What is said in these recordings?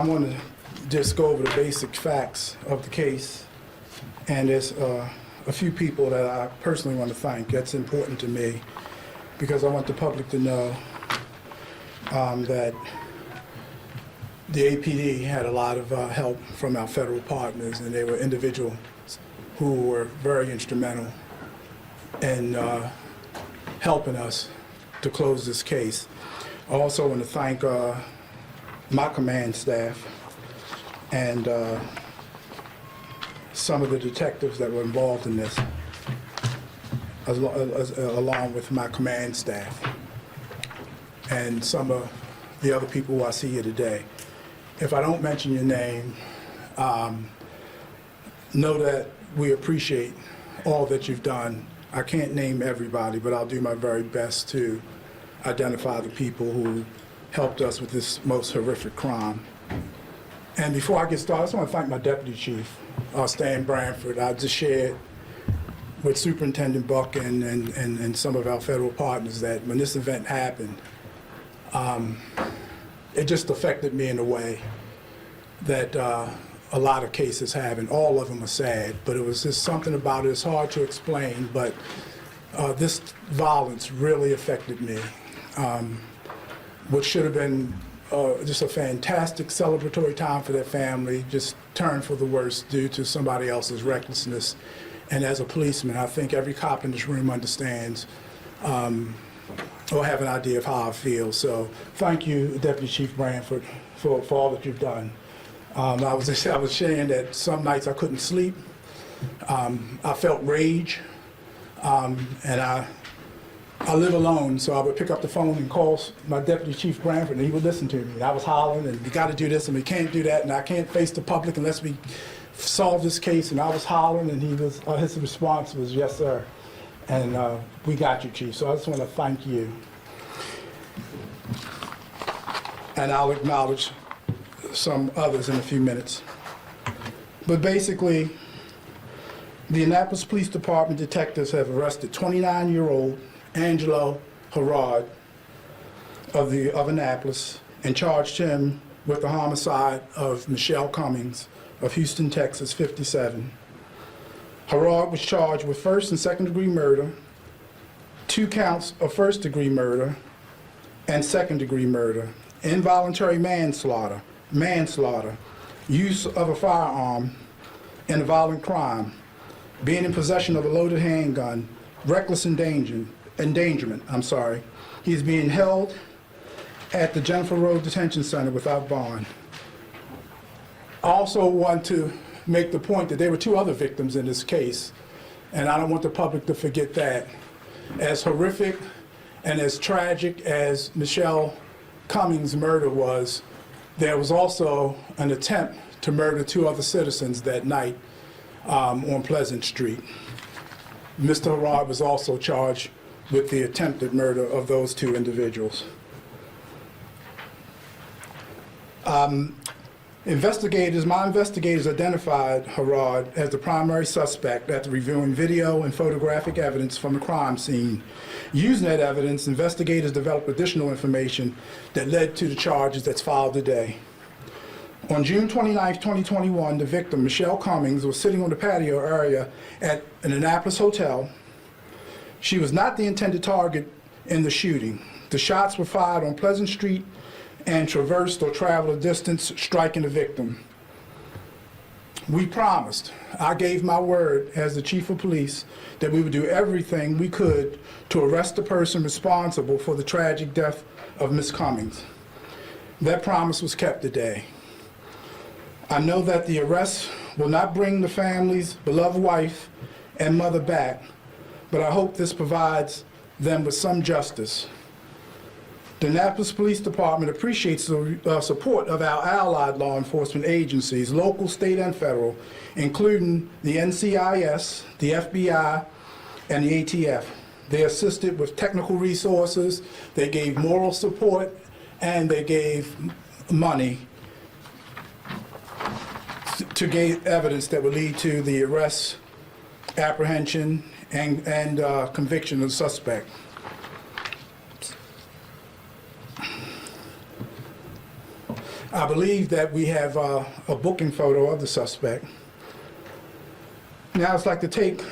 I want to just go over the basic facts of the case, and there's a few people that I personally want to thank. That's important to me because I want the public to know that the APD had a lot of help from our federal partners, and they were individuals who were very instrumental in helping us to close this case. I also want to thank my command staff and some of the detectives that were involved in this, along with my command staff and some of the other people who I see here today. If I don't mention your name, know that we appreciate all that you've done. I can't name everybody, but I'll do my very best to identify the people who helped us with this most horrific crime. And before I get started, I just want to thank my deputy chief, Stein Branford. I just shared with Superintendent Buck and some of our federal partners that when this event happened, it just affected me in a way that a lot of cases have, and all of them are sad, but it was just something about it. It's hard to explain, but this violence really affected me. What should have been just a fantastic celebratory time for that family just turned for the worse due to somebody else's recklessness. And as a policeman, I think every cop in this room understands or have an idea of how I feel. So thank you, Deputy Chief Branford, for all that you've done. I was sharing that some nights I couldn't sleep. I felt rage, and I live alone, so I would pick up the phone and call my Deputy Chief Branford, and he would listen to me. And I was hollering, and we got to do this, and we can't do that, and I can't face the public unless we solve this case. And I was hollering, and his response was, "Yes, sir." And we got you, Chief. So I just want to thank you. And I'll acknowledge some others in a few minutes. But basically, the Annapolis Police Department detectives have arrested 29-year-old Angelo Herrard of Annapolis and charged him with the homicide of Michelle Cummings of Houston, Texas, 57. Herrard was charged with first and second-degree murder, 2 counts of first-degree murder, and second-degree murder, involuntary manslaughter, use of a firearm in a violent crime, being in possession of a loaded handgun, reckless endangerment. He's being held at the Jennifer Road Detention Center without bond. I also want to make the point that there were 2 other victims in this case, and I don't want the public to forget that. As horrific and as tragic as Michelle Cummings' murder was, there was also an attempt to murder 2 other citizens that night on Pleasant Street. Mr. Herrard was also charged with the attempted murder of those 2 individuals. My investigators identified Herrard as the primary suspect after reviewing video and photographic evidence from the crime scene. Using that evidence, investigators developed additional information that led to the charges that's filed today. On June 29, 2021, the victim, Michelle Cummings, was sitting on the patio area at an Annapolis hotel. She was not the intended target in the shooting. The shots were fired on Pleasant Street and traversed or traveled a distance, striking the victim. We promised, I gave my word as the chief of police, that we would do everything we could to arrest the person responsible for the tragic death of Ms. Cummings. That promise was kept today. I know that the arrest will not bring the family's beloved wife and mother back, but I hope this provides them with some justice. The Annapolis Police Department appreciates the support of our allied law enforcement agencies, local, state, and federal, including the NCIS, the FBI, and the ATF. They assisted with technical resources, they gave moral support, and they gave money to gain evidence that would lead to the arrest, apprehension, and conviction of the suspect. I believe that we have a booking photo of the suspect. Now, I'd like to take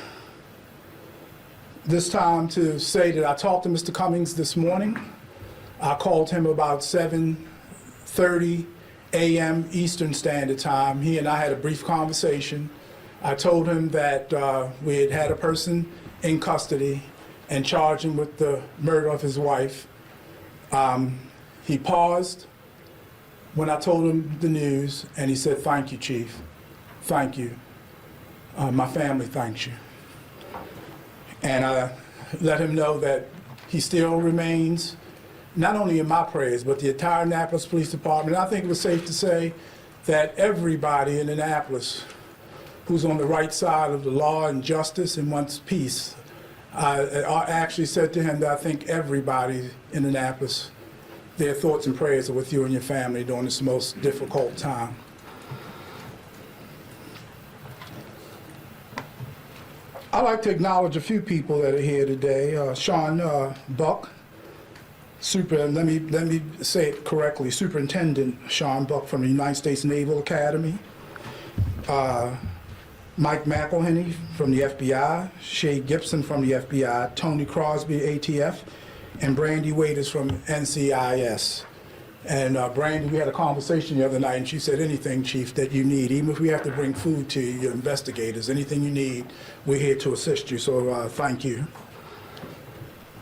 this time to say that I talked to Mr. Cummings this morning. I called him about 7:30 a.m. Eastern Standard Time. He and I had a brief conversation. I told him that we had had a person in custody and charged him with the murder of his wife. He paused when I told him the news, and he said, "Thank you, Chief. Thank you. My family thanks you." And I let him know that he still remains not only in my prayers, but the entire Annapolis Police Department. I think it was safe to say that everybody in Annapolis who's on the right side of the law and justice and wants peace, I actually said to him that I think everybody in Annapolis, their thoughts and prayers are with you and your family during this most difficult time. I'd like to acknowledge a few people that are here today. Sean Buck, let me say it correctly, Superintendent Sean Buck from the United States Naval Academy. Mike McElhenney from the FBI, Shea Gibson from the FBI, Tony Crosby, ATF, and Brandy Waiters from NCIS. And Brandy, we had a conversation the other night, and she said, anything, Chief, that you need, even if we have to bring food to your investigators, anything you need, we're here to assist you, so thank you.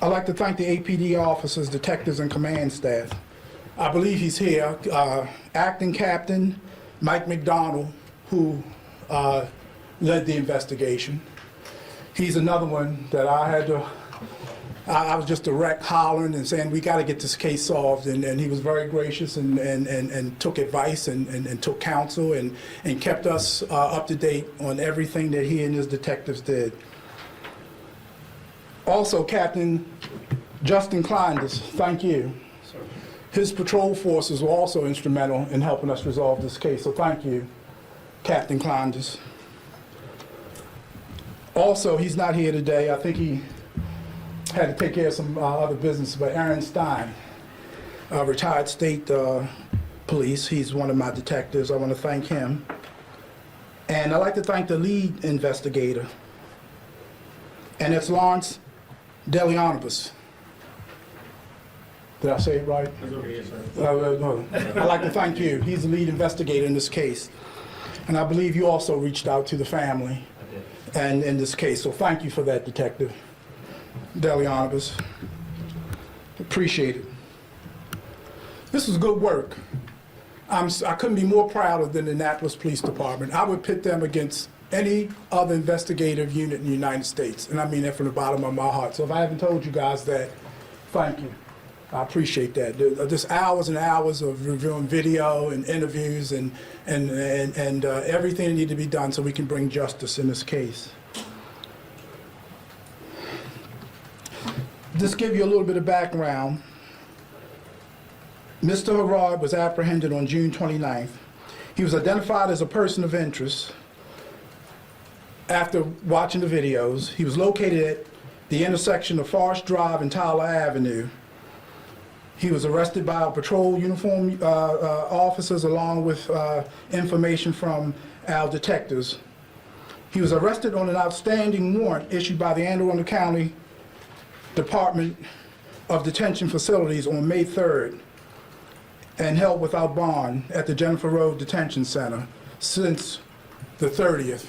I'd like to thank the APD officers, detectives, and command staff. I believe he's here. Acting Captain Mike McDonald, who led the investigation. He's another one that I was just direct hollering and saying, we got to get this case solved, and he was very gracious and took advice and took counsel and kept us up to date on everything that he and his detectives did. Also, Captain Justin Kleinders, thank you. His patrol forces were also instrumental in helping us resolve this case, so thank you, Captain Kleinders. Also, he's not here today. I think he had to take care of some other business, but Aaron Stein, retired state police, he's one of my detectives. I want to thank him. And I'd like to thank the lead investigator, and it's Lawrence Delianibus. Did I say it right? No. I'd like to thank you. He's the lead investigator in this case. And I believe you also reached out to the family and in this case, so thank you for that, Detective Delianibus. Appreciate it. This was good work. I couldn't be more prouder than the Annapolis Police Department. I would pit them against any other investigative unit in the United States, and I mean that from the bottom of my heart. So if I haven't told you guys that, thank you. I appreciate that. Just hours and hours of reviewing video and interviews and everything that needed to be done so we can bring justice in this case. Just give you a little bit of background. Mr. Herrard was apprehended on June 29th. He was identified as a person of interest after watching the videos. He was located at the intersection of Forest Drive and Tyler Avenue. He was arrested by our patrol uniform officers along with information from our detectives. He was arrested on an outstanding warrant issued by the Anne Arundel County Department of Detention Facilities on May 3rd and held without bond at the Jennifer Road Detention Center since the 30th.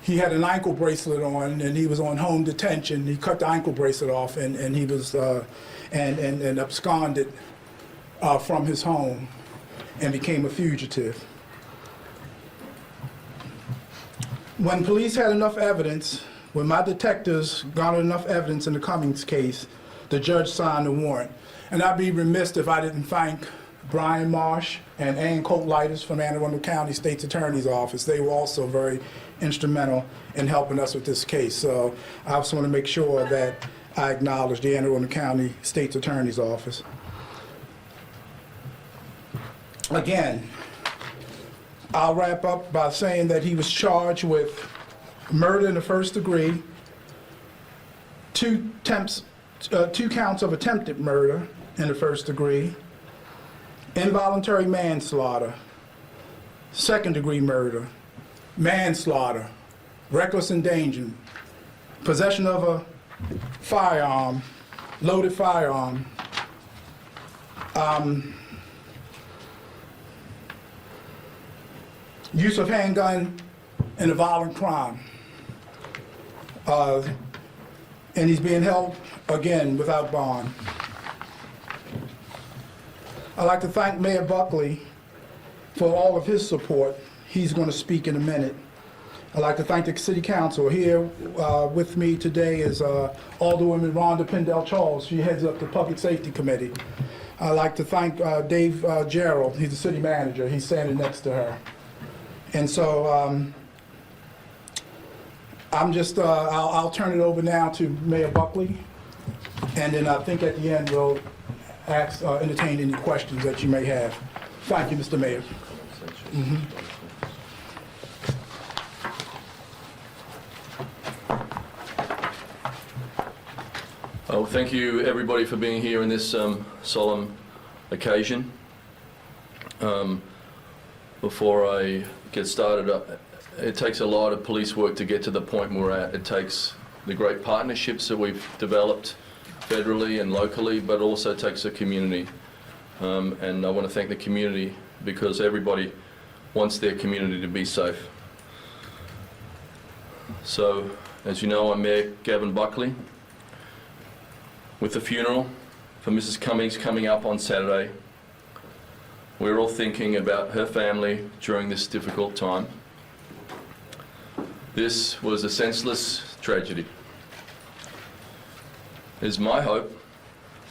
He had an ankle bracelet on and he was on home detention. He cut the ankle bracelet off and he was and absconded from his home and became a fugitive. When police had enough evidence, when my detectives garnered enough evidence in the Cummings case, the judge signed the warrant. And I'd be remiss if I didn't thank Brian Marsh and Ann Coatlighters from Anne Arundel County State's Attorney's Office. They were also very instrumental in helping us with this case. So I just want to make sure that I acknowledge the Anne Arundel County State's Attorney's Office. Again, I'll wrap up by saying that he was charged with murder in the first degree, two counts of attempted murder in the first degree, involuntary manslaughter, second-degree murder, manslaughter, reckless endangerment, possession of a firearm, loaded firearm, use of handgun in a violent crime. And he's being held, again, without bond. I'd like to thank Mayor Buckley for all of his support. He's going to speak in a minute. I'd like to thank the City Council. Here with me today is Alderwoman Rhonda Pendell Charles. She heads up the Public Safety Committee. I'd like to thank Dave Gerald. He's the city manager. He's standing next to her. And so I'll turn it over now to Mayor Buckley, and then I think at the end we'll entertain any questions that you may have. Thank you, Mr. Mayor. Oh, thank you everybody for being here in this solemn occasion. Before I get started, it takes a lot of police work to get to the point we're at. It takes the great partnerships that we've developed federally and locally, but also takes a community. And I want to thank the community because everybody wants their community to be safe. So, as you know, I'm Mayor Gavin Buckley. With the funeral for Mrs. Cummings coming up on Saturday, we're all thinking about her family during this difficult time. This was a senseless tragedy. It is my hope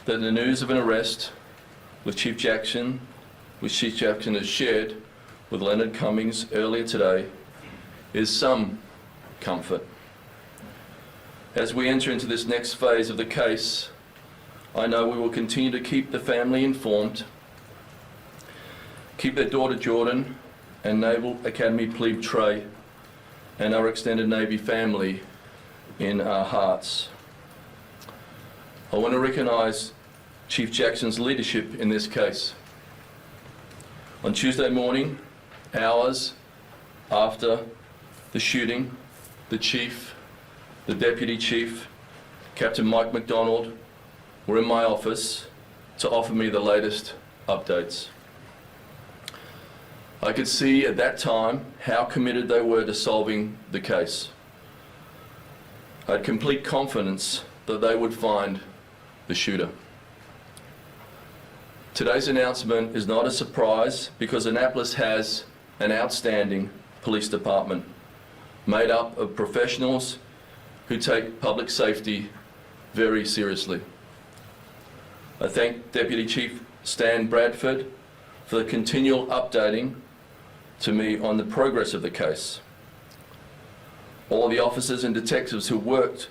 that the news of an arrest which Chief Jackson has shared with Leonard Cummings earlier today is some comfort. As we enter into this next phase of the case, I know we will continue to keep the family informed, keep their daughter Jordan and Naval Academy plebe Trey and our extended Navy family in our hearts. I want to recognize Chief Jackson's leadership in this case. On Tuesday morning, hours after the shooting, the chief, the deputy chief, Captain Mike McDonald, were in my office to offer me the latest updates. I could see at that time how committed they were to solving the case. I had complete confidence that they would find the shooter. Today's announcement is not a surprise because Annapolis has an outstanding police department made up of professionals who take public safety very seriously. I thank Deputy Chief Stan Bradford for the continual updating to me on the progress of the case. All the officers and detectives who worked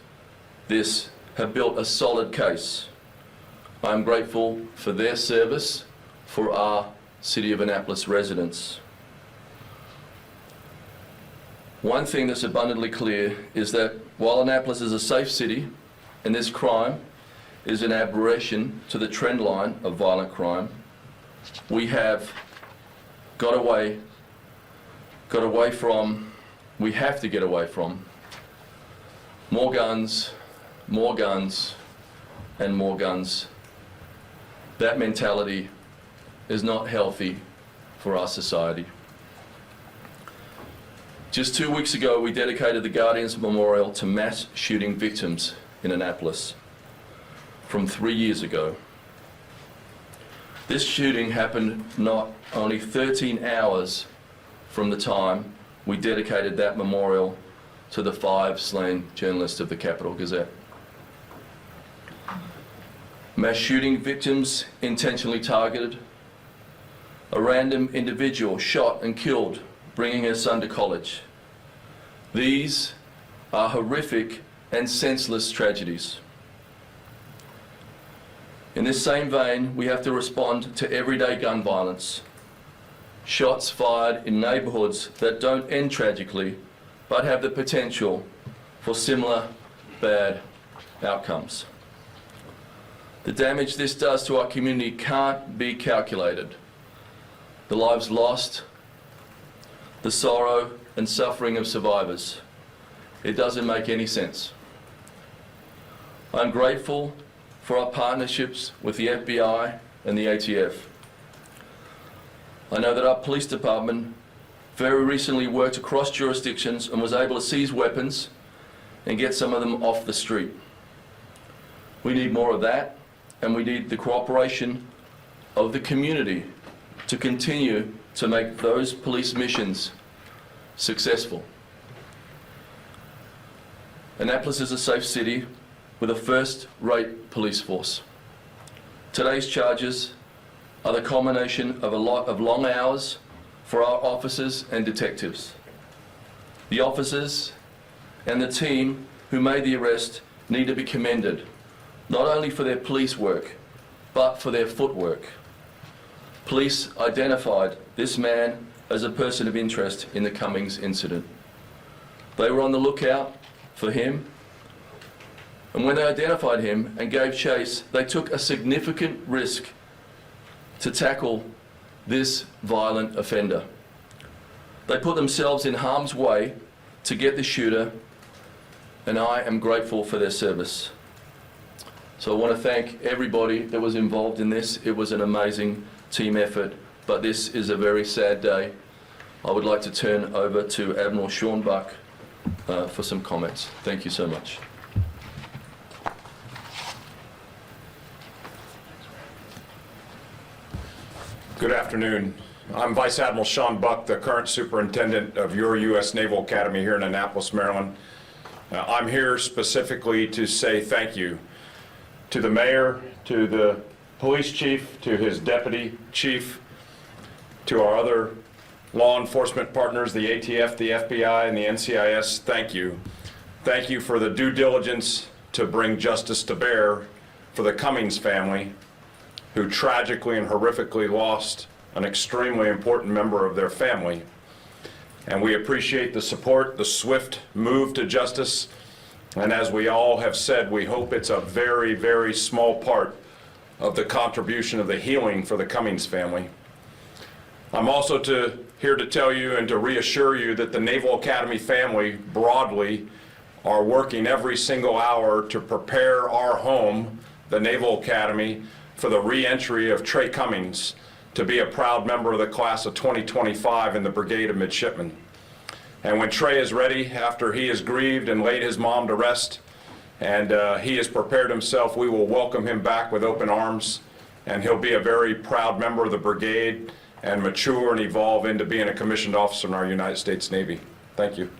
this have built a solid case. I am grateful for their service for our City of Annapolis residents. One thing that's abundantly clear is that while Annapolis is a safe city and this crime is an aberration to the trend line of violent crime, we have we have to get away from more guns, and more guns. That mentality is not healthy for our society. Just 2 weeks ago, we dedicated the Guardians Memorial to mass shooting victims in Annapolis from 3 years ago. This shooting happened not only 13 hours from the time we dedicated that memorial to the 5 slain journalists of the Capital Gazette. Mass shooting victims intentionally targeted, a random individual shot and killed, bringing her son to college. These are horrific and senseless tragedies. In this same vein, we have to respond to everyday gun violence. Shots fired in neighborhoods that don't end tragically, but have the potential for similar bad outcomes. The damage this does to our community can't be calculated, the lives lost, the sorrow and suffering of survivors. It doesn't make any sense. I'm grateful for our partnerships with the FBI and the ATF. I know that our police department very recently worked across jurisdictions and was able to seize weapons and get some of them off the street. We need more of that, and we need the cooperation of the community to continue to make those police missions successful. Annapolis is a safe city with a first-rate police force. Today's charges are the culmination of a lot of long hours for our officers and detectives. The officers and the team who made the arrest need to be commended, not only for their police work, but for their footwork. Police identified this man as a person of interest in the Cummings incident. They were on the lookout for him, and when they identified him and gave chase, they took a significant risk to tackle this violent offender. They put themselves in harm's way to get the shooter, and I am grateful for their service. So I want to thank everybody that was involved in this. It was an amazing team effort, but this is a very sad day. I would like to turn over to Admiral Sean Buck for some comments. Thank you so much. Good afternoon. I'm Vice Admiral Sean Buck, the current superintendent of your U.S. Naval Academy here in Annapolis, Maryland. I'm here specifically to say thank you to the mayor, to the police chief, to his deputy chief, to our other law enforcement partners, the ATF, the FBI, and the NCIS. Thank you. Thank you for the due diligence to bring justice to bear for the Cummings family, who tragically and horrifically lost an extremely important member of their family. And we appreciate the support, the swift move to justice. And as we all have said, we hope it's a very, very small part of the contribution of the healing for the Cummings family. I'm also here to tell you and to reassure you that the Naval Academy family broadly are working every single hour to prepare our home, the Naval Academy, for the re-entry of Trey Cummings to be a proud member of the class of 2025 in the Brigade of Midshipmen. And when Trey is ready, after he has grieved and laid his mom to rest, and he has prepared himself, we will welcome him back with open arms, and he'll be a very proud member of the brigade and mature and evolve into being a commissioned officer in our United States Navy. Thank you.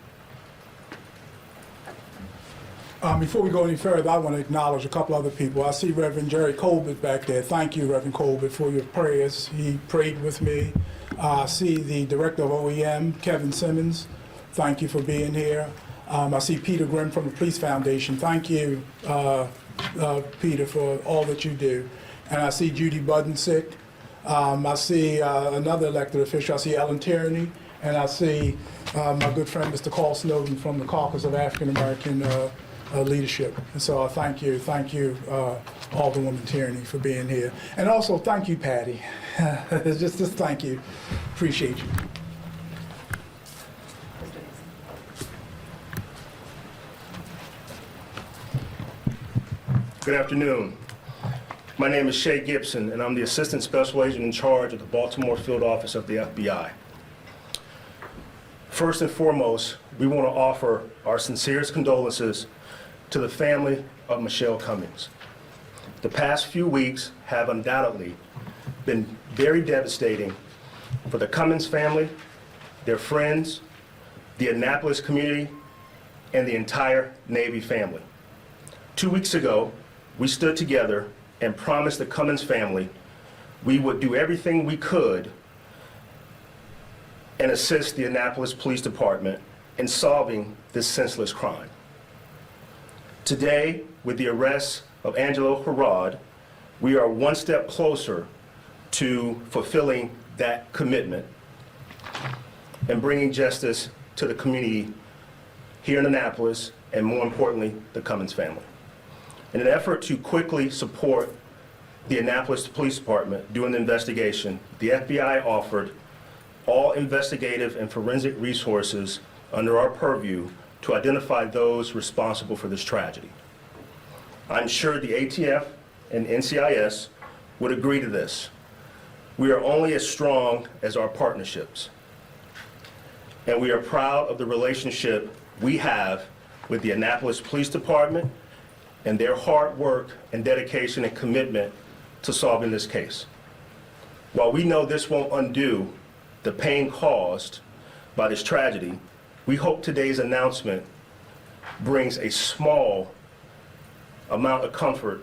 Before we go any further, I want to acknowledge a couple other people. I see Reverend Jerry Colbert back there. Thank you, Reverend Colbert, for your prayers. He prayed with me. I see the Director of OEM, Kevin Simmons. Thank you for being here. I see Peter Grimm from the Police Foundation. Thank you, Peter, for all that you do. And I see Judy Budensick. I see another elected official. I see Ellen Tierney. And I see my good friend, Mr. Carl Snowden from the Caucus of African American Leadership. And so thank you, Alderwoman Tierney, for being here. And also thank you, Patty. just thank you. Appreciate you. Good afternoon. My name is Shea Gibson, and I'm the Assistant Special Agent in charge of the Baltimore Field Office of the FBI. First and foremost, we want to offer our sincerest condolences to the family of Michelle Cummings. The past few weeks have undoubtedly been very devastating for the Cummings family, their friends, the Annapolis community, and the entire Navy family. 2 weeks ago, we stood together and promised the Cummings family we would do everything we could and assist the Annapolis Police Department in solving this senseless crime. Today, with the arrest of Angelo Herrard, we are one step closer to fulfilling that commitment and bringing justice to the community here in Annapolis, and more importantly, the Cummings family. In an effort to quickly support the Annapolis Police Department doing the investigation, the FBI offered all investigative and forensic resources under our purview to identify those responsible for this tragedy. I'm sure the ATF and NCIS would agree to this. We are only as strong as our partnerships, and we are proud of the relationship we have with the Annapolis Police Department and their hard work and dedication and commitment to solving this case. While we know this won't undo the pain caused by this tragedy, we hope today's announcement brings a small amount of comfort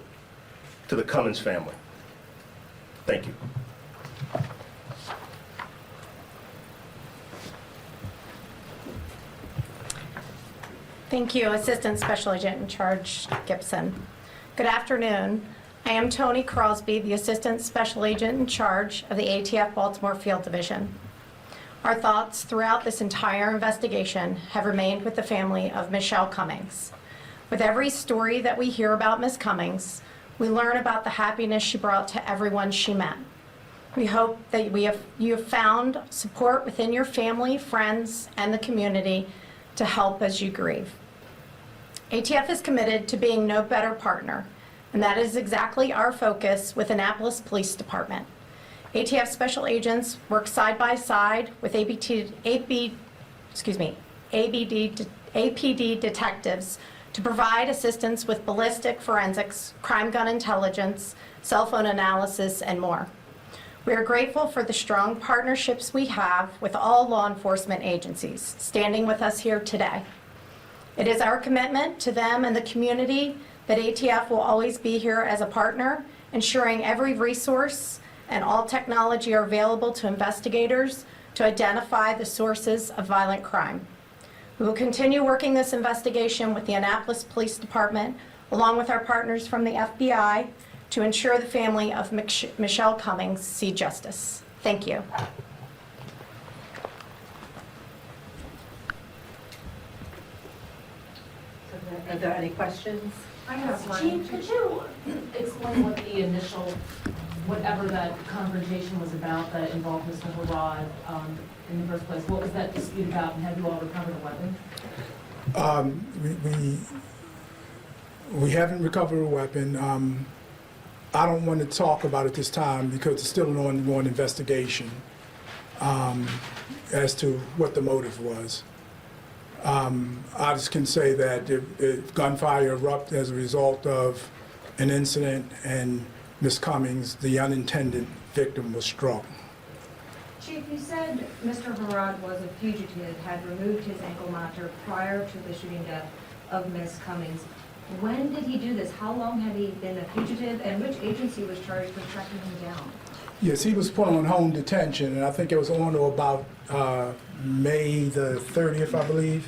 to the Cummings family. Thank you. Thank you, Assistant Special Agent in Charge Gibson. Good afternoon. I am Tony Crosby, the Assistant Special Agent in Charge of the ATF Baltimore Field Division. Our thoughts throughout this entire investigation have remained with the family of Michelle Cummings. With every story that we hear about Ms. Cummings, we learn about the happiness she brought to everyone she met. We hope that you have found support within your family, friends, and the community to help as you grieve. ATF is committed to being no better partner, and that is exactly our focus with Annapolis Police Department. ATF special agents work side by side with APD detectives to provide assistance with ballistic forensics, crime gun intelligence, cell phone analysis, and more. We are grateful for the strong partnerships we have with all law enforcement agencies standing with us here today. It is our commitment to them and the community that ATF will always be here as a partner, ensuring every resource and all technology are available to investigators to identify the sources of violent crime. We will continue working this investigation with the Annapolis Police Department, along with our partners from the FBI, to ensure the family of Michelle Cummings see justice. Thank you. Are there any questions? I have one. Jean, could you explain what the initial, whatever that confrontation was about that involved Mr. Herrard in the first place? What was that dispute about, and have you all recovered a weapon? We haven't recovered a weapon. I don't want to talk about it this time because it's still an ongoing investigation as to what the motive was. I just can say that if gunfire erupted as a result of an incident and Ms. Cummings, the unintended victim, was struck. Chief, you said Mr. Herrard was a fugitive, had removed his ankle monitor prior to the shooting death of Ms. Cummings. When did he do this? How long had he been a fugitive, and which agency was charged with tracking him down? Yes, he was put on home detention, and I think it was on or about May the 30th, I believe.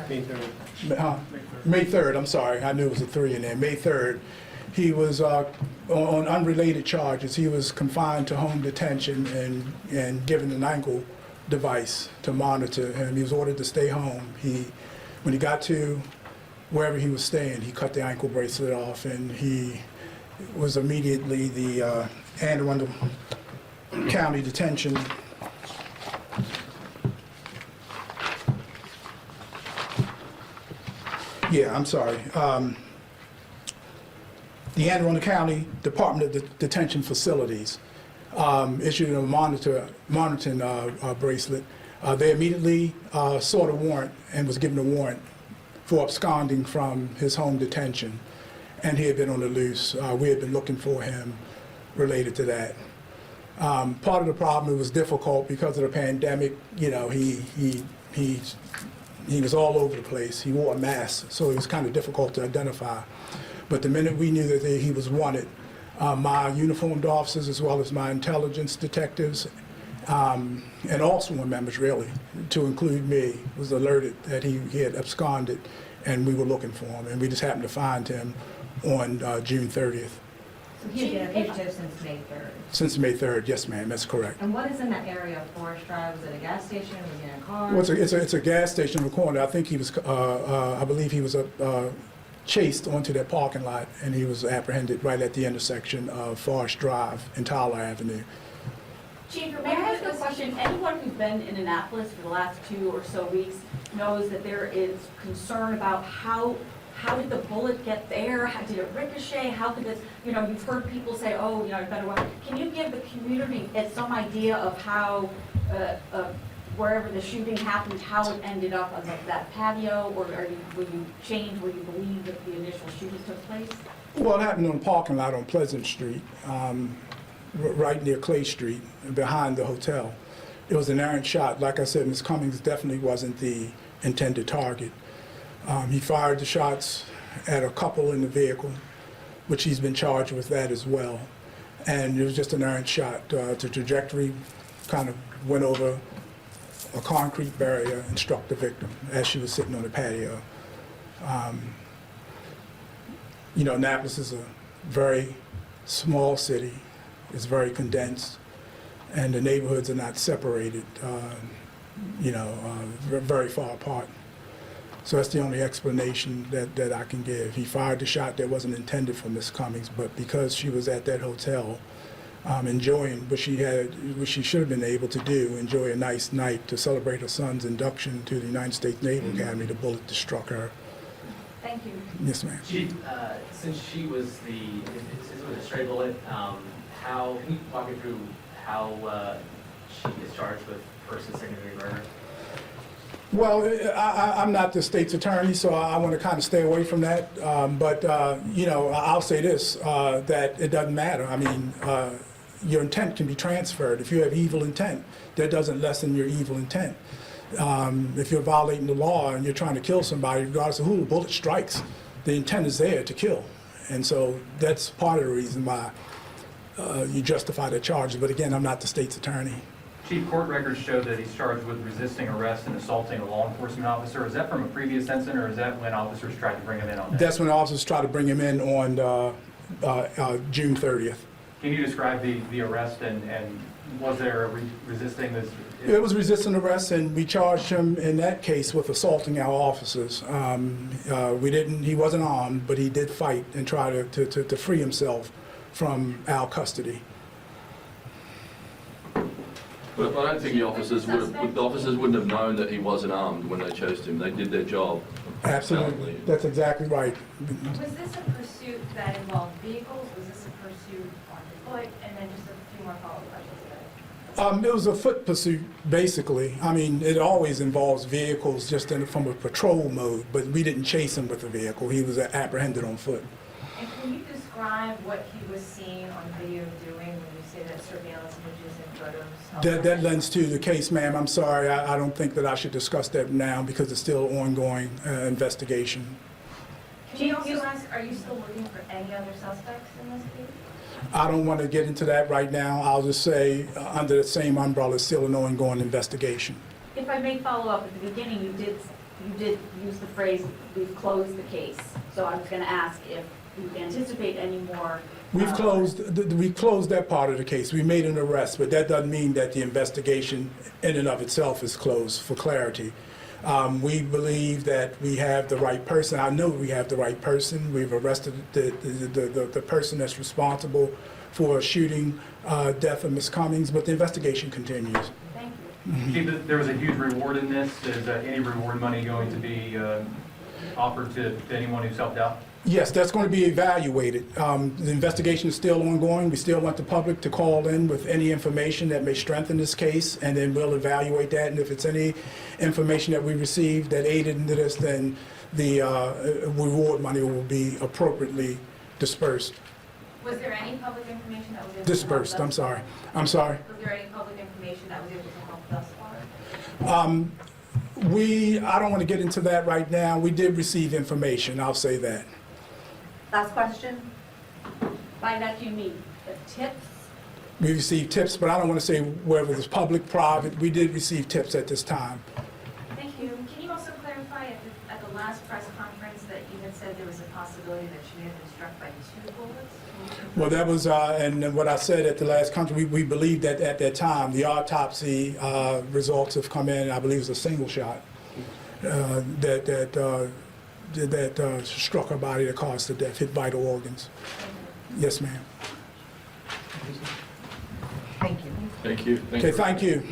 May 3rd. May 3rd, I'm sorry. I knew it was a 3 in there. May 3rd. He was on unrelated charges. He was confined to home detention and given an ankle device to monitor him. He was ordered to stay home. When he got to wherever he was staying, he cut the ankle bracelet off, and he was immediately the Anne Arundel County detention. Yeah, I'm sorry. The Anne Arundel County Department of Detention Facilities issued a monitoring bracelet. They immediately sought a warrant and was given a warrant for absconding from his home detention, and he had been on the loose. We had been looking for him related to that. Part of the problem, it was difficult because of the pandemic. You know, he was all over the place. He wore a mask, so it was kind of difficult to identify. But the minute we knew that he was wanted, my uniformed officers as well as my intelligence detectives and all sworn members, really, to include me, was alerted that he had absconded, and we were looking for him. And we just happened to find him on June 30th. So he had been a fugitive since May 3rd. Since May 3rd, yes, ma'am, that's correct. And what is in that area of Forest Drive? Was it a gas station? Was he in a car? Well, it's a gas station in the corner. I think he was, I believe he was chased onto that parking lot, and he was apprehended right at the intersection of Forest Drive and Tyler Avenue. Chief, may I ask a question? Anyone who's been in Annapolis for the last 2 or so weeks knows that there is concern about how did the bullet get there? How did it ricochet? How could this, you've heard people say, oh, better watch. Can you give the community some idea of how, wherever the shooting happened, how it ended up on that patio? Or will you change where you believe that the initial shooting took place? Well, it happened on the parking lot on Pleasant Street, right near Clay Street, behind the hotel. It was an errant shot. Like I said, Ms. Cummings definitely wasn't the intended target. He fired the shots at a couple in the vehicle, which he's been charged with that as well. And it was just an errant shot. The trajectory kind of went over a concrete barrier and struck the victim as she was sitting on the patio. Annapolis is a very small city. It's very condensed, and the neighborhoods are not separated, very far apart. So that's the only explanation that I can give. He fired the shot that wasn't intended for Ms. Cummings, but because she was at that hotel enjoying what she should have been able to do, enjoy a nice night to celebrate her son's induction to the United States Naval Academy, the bullet that struck her. Thank you. Yes, ma'am. Chief, since she was it was a stray bullet, can you walk me through how she is charged with first and second degree murder? Well, I'm not the state's attorney, so I want to kind of stay away from that. But I'll say this, that it doesn't matter. I mean, your intent can be transferred. If you have evil intent, that doesn't lessen your evil intent. If you're violating the law and you're trying to kill somebody, regardless of who the bullet strikes, the intent is there to kill. And so that's part of the reason why you justify the charges. But again, I'm not the state's attorney. Chief, court records show that he's charged with resisting arrest and assaulting a law enforcement officer. Is that from a previous incident, or is that when officers tried to bring him in on that? That's when officers tried to bring him in on June 30th. Can you describe the arrest and was there a resisting this? It was resisting arrest, and we charged him in that case with assaulting our officers. He wasn't armed, but he did fight and try to free himself from our custody. But I don't think the officers wouldn't have known that he wasn't armed when they chased him. They did their job. Absolutely, that's exactly right. Was this a pursuit that involved vehicles? Was this a pursuit on foot? And then just a few more follow-up questions. It was a foot pursuit, basically. I mean, it always involves vehicles just from a patrol mode, but we didn't chase him with a vehicle. He was apprehended on foot. And can you describe what he was seen on video doing when you say that surveillance images and photos? That lends to the case, ma'am. I'm sorry. I don't think that I should discuss that now because it's still ongoing investigation. Can you also ask, are you still looking for any other suspects in this case? I don't want to get into that right now. I'll just say under the same umbrella, it's still an ongoing investigation. If I may follow up, at the beginning, you did use the phrase, "We've closed the case." So I was going to ask if you anticipate any more. We closed that part of the case. We made an arrest, but that doesn't mean that the investigation in and of itself is closed, for clarity. We believe that we have the right person. I know we have the right person. We've arrested the person that's responsible for shooting death of Ms. Cummings, but the investigation continues. Thank you. Chief, there was a huge reward in this. Is any reward money going to be offered to anyone who's helped out? Yes, that's going to be evaluated. The investigation is still ongoing. We still want the public to call in with any information that may strengthen this case, and then we'll evaluate that. And if it's any information that we receive that aided into this, then the reward money will be appropriately dispersed. Was there any public information that was able Dispersed, to help I'm thus sorry. far? I'm sorry. Was there any public information that was able to help thus far? I don't want to get into that right now. We did receive information, I'll say that. Last question. By that you mean the tips? We received tips, but I don't want to say whether it's public, private. We did receive tips at this time. Thank you. Can you also clarify at the last press conference that you had said there was a possibility that she had been struck by 2 bullets? Well, that was, and what I said at the last conference, we believed that at that time, the autopsy results have come in, I believe it was a single shot, that that struck her body that caused the death, hit vital organs. Yes, ma'am. Thank you. Thank you. Okay, thank you.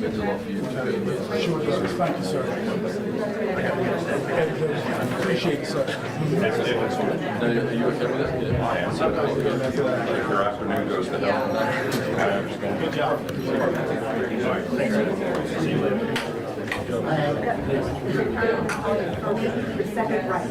Means a lot for you. Sure does. Thank you, sir. Appreciate it, sir. No, are you okay with it? Yeah. I am. Your afternoon goes to hell. I understand. Good job. Second right.